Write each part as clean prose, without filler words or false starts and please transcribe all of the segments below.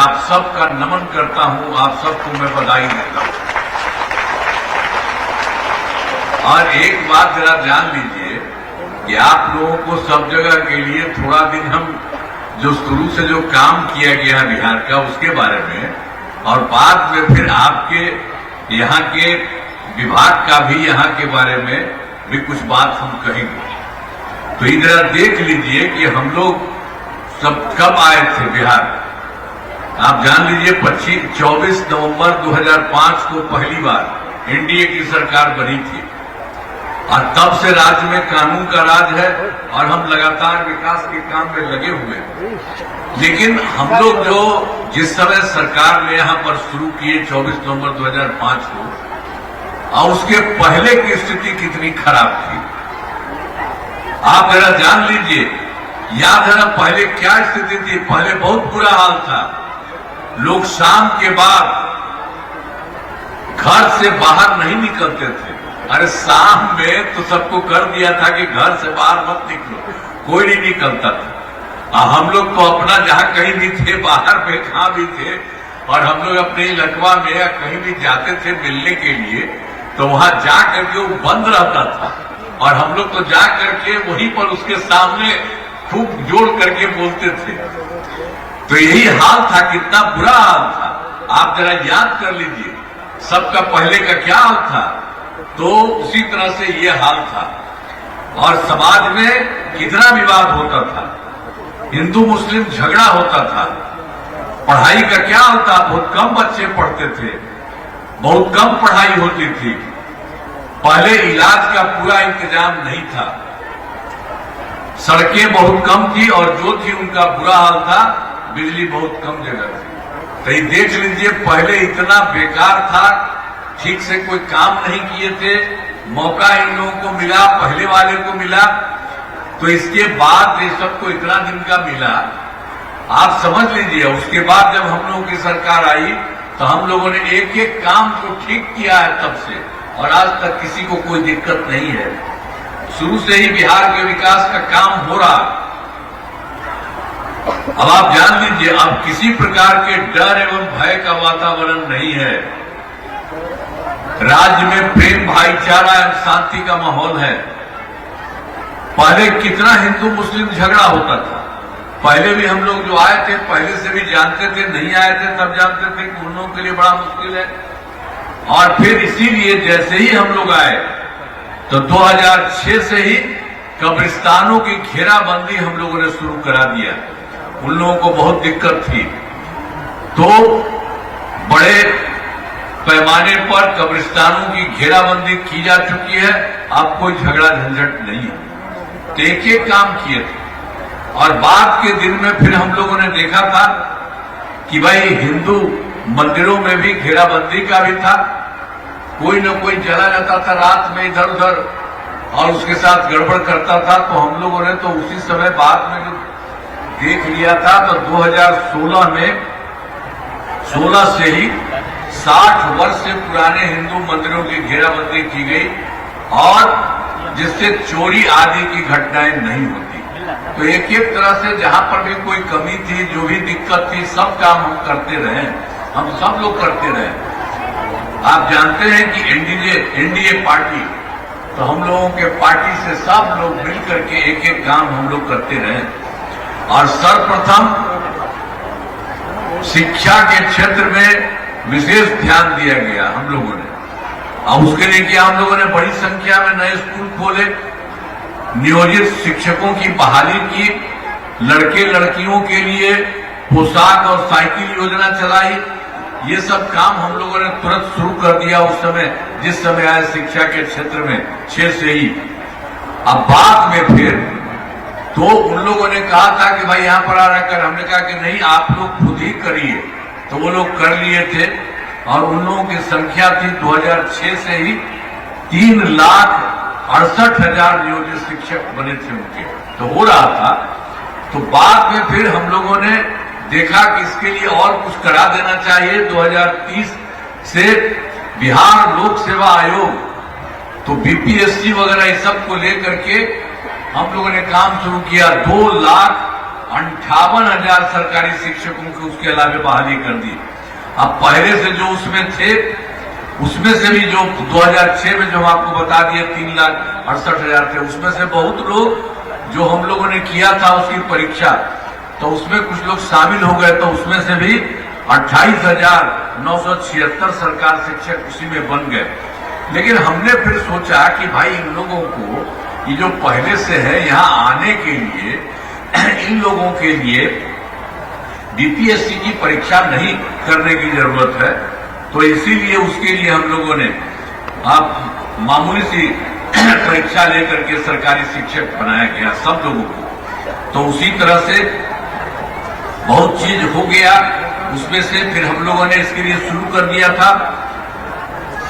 आप सबका नमन करता हूं, आप सबको मैं बधाई देता हूं। और एक बात जरा जान लीजिए कि आप लोगों को सब जगह के लिए थोड़ा दिन हम जो शुरू से जो काम किया गया है बिहार का उसके बारे में, और बाद में फिर आपके यहाँ के विभाग का भी यहाँ के बारे में भी कुछ बात हम कहेंगे। तो इधर देख लीजिए कि हम लोग सब कब आए थे बिहार। आप जान लीजिए 24 नवंबर 2005 को पहली बार एनडीए की सरकार बनी थी, और तब से राज्य में कानून का राज है और हम लगातार विकास के काम में लगे हुए हैं। लेकिन हम लोग जो जिस समय सरकार ने यहां पर शुरू किए 24 नवंबर 2005 को, और उसके पहले की स्थिति कितनी खराब थी आप जरा जान लीजिए। याद है ना पहले क्या स्थिति थी? पहले बहुत बुरा हाल था। लोग शाम के बाद घर से बाहर नहीं निकलते थे। अरे शाम में तो सबको कर दिया था कि घर से बाहर मत निकलो, कोई नहीं निकलता था। हम लोग तो अपना जहां कहीं भी थे बाहर में कहां भी थे, और हम लोग अपने इलाका में या कहीं भी जाते थे मिलने के लिए तो वहां जा करके वो बंद रहता था, और हम लोग तो जा करके वहीं पर उसके सामने खूब जोड़ करके बोलते थे। तो यही हाल था, कितना बुरा हाल था। आप जरा याद कर लीजिए सबका पहले का क्या हाल था, तो उसी तरह से ये हाल था। और समाज में कितना विवाद होता था, हिंदू मुस्लिम झगड़ा होता था। पढ़ाई का क्या हाल था, बहुत कम बच्चे पढ़ते थे, बहुत कम पढ़ाई होती थी। पहले इलाज का पूरा इंतजाम नहीं था, सड़कें बहुत कम थी, और जो थी उनका बुरा हाल था, बिजली बहुत कम जगह थी। तो ये देख लीजिए पहले इतना बेकार था, ठीक से कोई काम नहीं किए थे। मौका इन लोगों को मिला, पहले वाले को मिला, तो इसके बाद ये सबको इतना दिन का मिला। आप समझ लीजिए उसके बाद जब हम लोगों की सरकार आई तो हम लोगों ने एक एक काम को ठीक किया है तब से, और आज तक किसी को कोई दिक्कत नहीं है। शुरू से ही बिहार के विकास का काम हो रहा। अब आप जान लीजिए अब किसी प्रकार के डर एवं भय का वातावरण नहीं है। राज्य में प्रेम भाईचारा एवं शांति का माहौल है। पहले कितना हिंदू मुस्लिम झगड़ा होता था, पहले भी हम लोग जो आए थे पहले से भी जानते थे, नहीं आए थे तब जानते थे कि उन लोगों के लिए बड़ा मुश्किल है। और फिर इसीलिए जैसे ही हम लोग आए तो 2006 से ही कब्रिस्तानों की घेराबंदी हम लोगों ने शुरू करा दिया। उन लोगों को बहुत दिक्कत थी, तो बड़े पैमाने पर कब्रिस्तानों की घेराबंदी की जा चुकी है। अब कोई झगड़ा झंझट नहीं है। तो एक एक काम किए थे, और बाद के दिन में फिर हम लोगों ने देखा था कि भाई हिंदू मंदिरों में भी घेराबंदी का भी था। कोई न कोई चला जाता था रात में इधर उधर और उसके साथ गड़बड़ करता था। तो हम लोगों ने तो उसी समय बाद में जो देख लिया था, तो 2016 में 16 से ही 60 वर्ष से पुराने हिंदू मंदिरों की घेराबंदी की गई, और जिससे चोरी आदि की घटनाएं नहीं होती। तो एक एक तरह से जहां पर भी कोई कमी थी, जो भी दिक्कत थी, सब काम हम करते रहे, हम सब लोग करते रहे। आप जानते हैं कि एनडीए पार्टी, तो हम लोगों के पार्टी से सब लोग मिलकर के एक एक काम हम लोग करते रहे। और सर्वप्रथम शिक्षा के क्षेत्र में विशेष ध्यान दिया गया हम लोगों ने। अब उसके लिए क्या हम लोगों ने बड़ी संख्या में नए स्कूल खोले, नियोजित शिक्षकों की बहाली की, लड़के लड़कियों के लिए पोशाक और साइकिल योजना चलाई। ये सब काम हम लोगों ने तुरंत शुरू कर दिया उस समय, जिस समय आए शिक्षा के क्षेत्र में 6 से ही। अब बाद में फिर तो उन लोगों ने कहा था कि भाई यहां पर आ रखकर, हमने कहा कि नहीं आप लोग खुद ही करिए, तो वो लोग कर लिए थे। और उन लोगों की संख्या थी 2006 से ही 3,68,000 नियोजित शिक्षक बने थे उनके, तो हो रहा था। तो बाद में फिर हम लोगों ने देखा कि इसके लिए और कुछ करा देना चाहिए। 2030 से बिहार लोक सेवा आयोग, तो बीपीएससी वगैरह इस सब को लेकर के हम लोगों ने काम शुरू किया। 2 लाख 58,000 सरकारी शिक्षकों की उसके अलावा बहाली कर दी। अब पहले से जो उसमें थे, उसमें से भी जो 2006 में जो हम आपको बता दिए 3,68,000 थे, उसमें से बहुत लोग जो हम लोगों ने किया था उसकी परीक्षा, तो उसमें कुछ लोग शामिल हो गए, तो उसमें से भी 28,976 सरकार शिक्षक उसी में बन गए। लेकिन हमने फिर सोचा कि भाई इन लोगों को ये जो पहले से है यहाँ आने के लिए इन लोगों के लिए बीपीएससी की परीक्षा नहीं करने की जरूरत है, तो इसीलिए उसके लिए हम लोगों ने आप मामूली सी परीक्षा लेकर के सरकारी शिक्षक बनाया गया सब लोगों को। तो उसी तरह से बहुत चीज हो गया। उसमें से फिर हम लोगों ने इसके लिए शुरू कर दिया था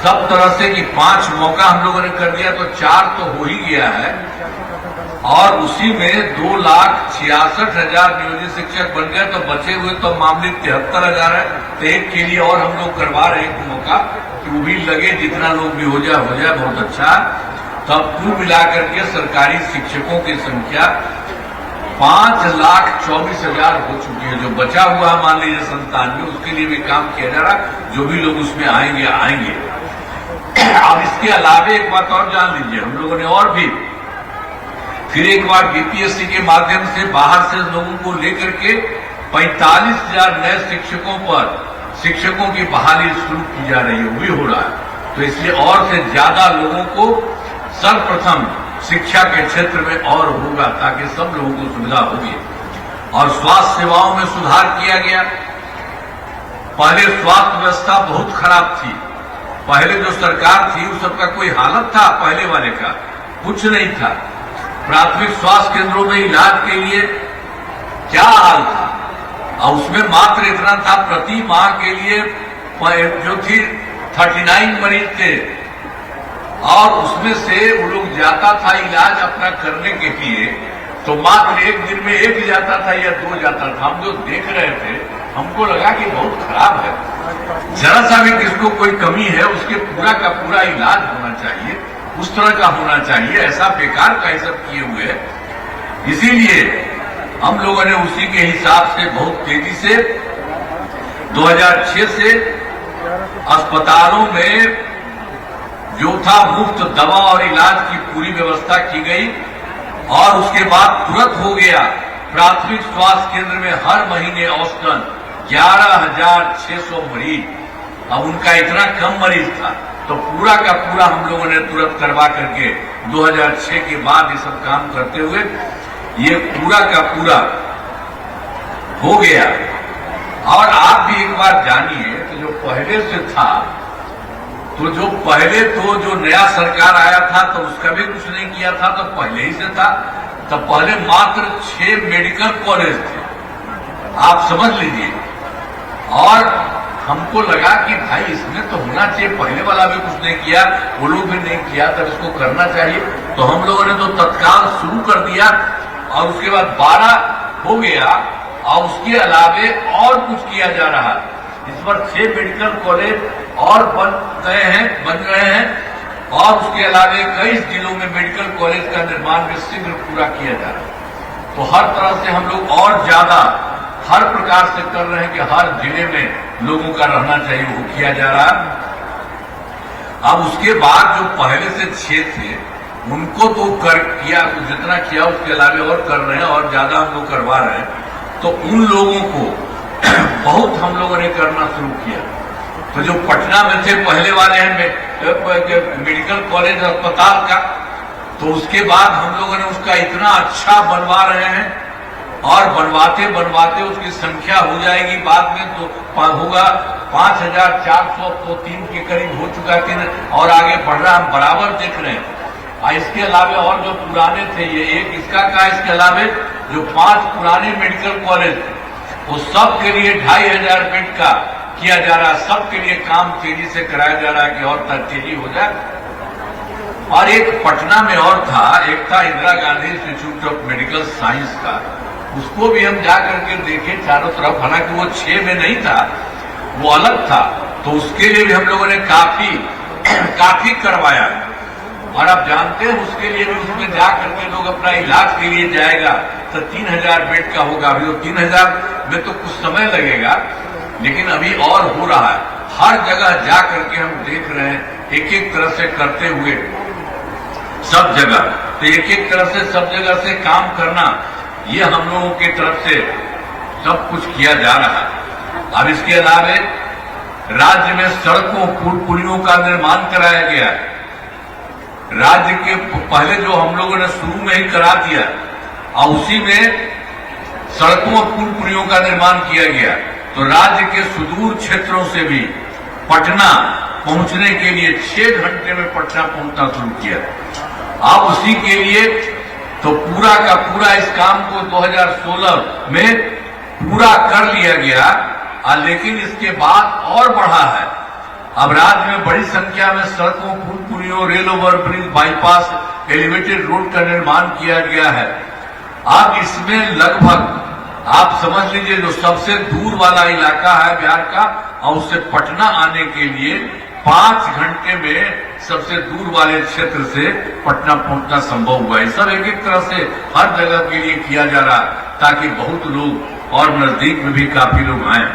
सब तरह से कि 5 मौका हम लोगों ने कर दिया, तो 4 तो हो ही गया है। और उसी में 2,66,000 नियोजित शिक्षक बन गए, तो बचे हुए तो मामले 73,000 है। तो एक के लिए और हम लोग करवा रहे हैं एक मौका कि वो भी लगे, जितना लोग भी हो जाए बहुत अच्छा। तब कुल मिलाकर के सरकारी शिक्षकों की संख्या 5,24,000 हो चुकी है। जो बचा हुआ मान लीजिए 97, उसके लिए भी काम किया जा रहा, जो भी लोग उसमें आएंगे। अब इसके अलावा एक बात और जान लीजिए, हम लोगों ने और भी फिर एक बार बीपीएससी के माध्यम से बाहर से लोगों को लेकर के 45,000 नए शिक्षकों की बहाली शुरू की जा रही है, वो भी हो रहा है। तो इसलिए और से ज्यादा लोगों को सर्वप्रथम शिक्षा के क्षेत्र में और होगा, ताकि सब लोगों को सुविधा होगी। और स्वास्थ्य सेवाओं में सुधार किया गया। पहले स्वास्थ्य व्यवस्था बहुत खराब थी। पहले जो सरकार थी उस सबका कोई हालत था, पहले वाले का कुछ नहीं था। प्राथमिक स्वास्थ्य केंद्रों में इलाज के लिए क्या हाल था, और उसमें मात्र इतना था प्रति माह के लिए जो थी 39 मरीज थे, और उसमें से वो लोग जाता था इलाज अपना करने के लिए, तो मात्र एक दिन में 1 जाता था या 2 जाता था। हम जो देख रहे थे हमको लगा कि बहुत खराब है, जरा सा भी किसको कोई कमी है उसके पूरा का पूरा इलाज होना चाहिए, उस तरह का होना चाहिए। ऐसा बेकार का ये सब किए हुए है। इसीलिए हम लोगों ने उसी के हिसाब से बहुत तेजी से 2006 से अस्पतालों में जो था मुफ्त दवा और इलाज की पूरी व्यवस्था की गई। और उसके बाद तुरंत हो गया प्राथमिक स्वास्थ्य केंद्र में हर महीने औसतन 11,600 मरीज। अब उनका इतना कम मरीज था, तो पूरा का पूरा हम लोगों ने तुरंत करवा करके 2006 के बाद ये सब काम करते हुए ये पूरा का पूरा हो गया। और आप भी एक बार जानिए कि जो पहले से था, तो जो पहले तो जो नया सरकार आया था तो उसका भी कुछ नहीं किया था, तो पहले ही से था। तो पहले मात्र 6 मेडिकल कॉलेज थे, आप समझ लीजिए। और हमको लगा कि भाई इसमें तो होना चाहिए, पहले वाला भी कुछ नहीं किया, वो लोग भी नहीं किया, तब इसको करना चाहिए। तो हम लोगों ने तो तत्काल शुरू कर दिया, और उसके बाद 12 हो गया, और उसके अलावे और कुछ किया जा रहा है। इस बार 6 मेडिकल कॉलेज और बन रहे हैं, और उसके अलावा कई जिलों में मेडिकल कॉलेज का निर्माण भी शीघ्र पूरा किया जा रहा है। तो हर तरह से हम लोग और ज्यादा हर प्रकार से कर रहे हैं कि हर जिले में लोगों का रहना चाहिए, वो किया जा रहा है। अब उसके बाद जो पहले से 6 थे उनको तो किया, जितना किया उसके अलावा और कर रहे हैं, और ज्यादा हम लोग करवा रहे हैं। तो उन लोगों को बहुत हम लोगों ने करना शुरू किया। तो जो पटना में थे पहले वाले हैं मेडिकल कॉलेज अस्पताल का, तो उसके बाद हम लोगों ने उसका इतना अच्छा बनवा रहे हैं, और बनवाते बनवाते उसकी संख्या हो जाएगी बाद में, तो होगा 5,403 के करीब हो चुका है, और आगे बढ़ रहा, हम बराबर देख रहे हैं। इसके अलावा और जो पुराने थे, ये एक इसका का, इसके अलावा जो 5 पुराने मेडिकल कॉलेज थे वो सब के लिए 2,500 बेड का किया जा रहा है। सबके लिए काम तेजी से कराया जा रहा है कि और तेजी हो जाए। और एक पटना में और था, एक था Indira Gandhi institute of medical science का, उसको भी हम जा करके देखे चारों तरफ, हालांकि वो 6 में नहीं था, वो अलग था। तो उसके लिए भी हम लोगों ने काफी करवाया। और आप जानते हैं उसके लिए भी उसमें जा करके लोग अपना इलाज के लिए जाएगा तो 3000 बेड का होगा। अभी तो 3000 में तो कुछ समय लगेगा, लेकिन अभी और हो रहा है। हर जगह जा करके हम देख रहे हैं एक एक तरह से करते हुए सब जगह, तो एक एक तरह से सब जगह से काम करना, ये हम लोगों की तरफ से सब कुछ किया जा रहा है। अब इसके अलावा राज्य में सड़कों पुलियों का निर्माण कराया गया है। राज्य के पहले जो हम लोगों ने शुरू में ही करा दिया और उसी में सड़कों और पुलियों का निर्माण किया गया, तो राज्य के सुदूर क्षेत्रों से भी पटना पहुंचने के लिए 6 घंटे में पटना पहुंचना शुरू किया। अब उसी के लिए तो पूरा का पूरा इस काम को 2016 में पूरा कर लिया गया, लेकिन इसके बाद और बढ़ा है। अब राज्य में बड़ी संख्या में सड़कों, पुलियों, rail overbridge, bypass, elevated road का निर्माण किया गया है। अब इसमें लगभग आप समझ लीजिए जो सबसे दूर वाला इलाका है बिहार का, और उससे पटना आने के लिए 5 घंटे में सबसे दूर वाले क्षेत्र से पटना पहुंचना संभव हुआ है। सब एक एक तरह से हर जगह के लिए किया जा रहा है ताकि बहुत लोग और नजदीक में भी काफी लोग आए।